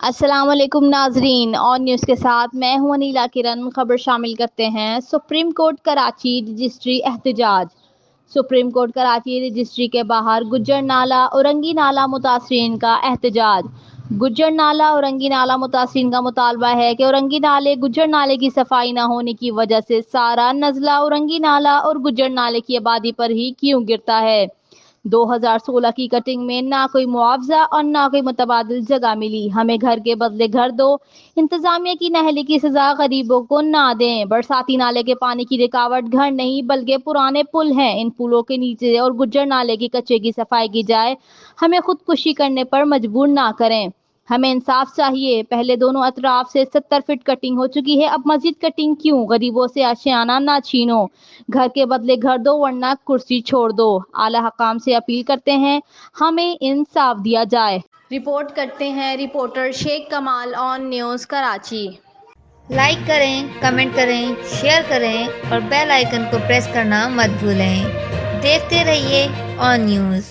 السلام علیکم ناظرین، اور نیوز کے ساتھ میں ہوں انیلا کرن۔ خبر شامل کرتے ہیں۔ سپریم کورٹ کراچی رجسٹری احتجاج۔ سپریم کورٹ کراچی رجسٹری کے باہر گجر نالہ اورنگی نالہ متاثرین کا احتجاج۔ گجر نالہ اورنگی نالہ متاثرین کا مطالبہ ہے کہ اورنگی نالے گجر نالے کی صفائی نہ ہونے کی وجہ سے سارا نزلہ اورنگی نالہ اور گجر نالے کی آبادی پر ہی کیوں گرتا ہے۔ 2016 کی کٹنگ میں نہ کوئی معاوضہ اور نہ کوئی متبادل جگہ ملی۔ ہمیں گھر کے بدلے گھر دو۔ انتظامیہ کی نااہلی کی سزا غریبوں کو نہ دیں۔ برساتی نالے کے پانی کی رکاوٹ گھر نہیں بلکہ پرانے پل ہیں۔ ان پلوں کے نیچے اور گجر نالے کی کچرے کی صفائی کی جائے۔ ہمیں خودکشی کرنے پر مجبور نہ کریں۔ ہمیں انصاف چاہیے۔ پہلے دونوں اطراف سے 70 فٹ کٹنگ ہو چکی ہے، اب مزید کٹنگ کیوں؟ غریبوں سے اشیانہ نہ چھینو۔ گھر کے بدلے گھر دو ورنہ کرسی چھوڑ دو۔ اعلی حکام سے اپیل کرتے ہیں، ہمیں انصاف دیا جائے۔ رپورٹ کرتے ہیں رپورٹر شیخ کمال آن نیوز کراچی۔ لائک کریں، کمنٹ کریں، شیئر کریں اور بیل آئیکن کو پریس کرنا مت بھولیں۔ دیکھتے رہیے آن نیوز۔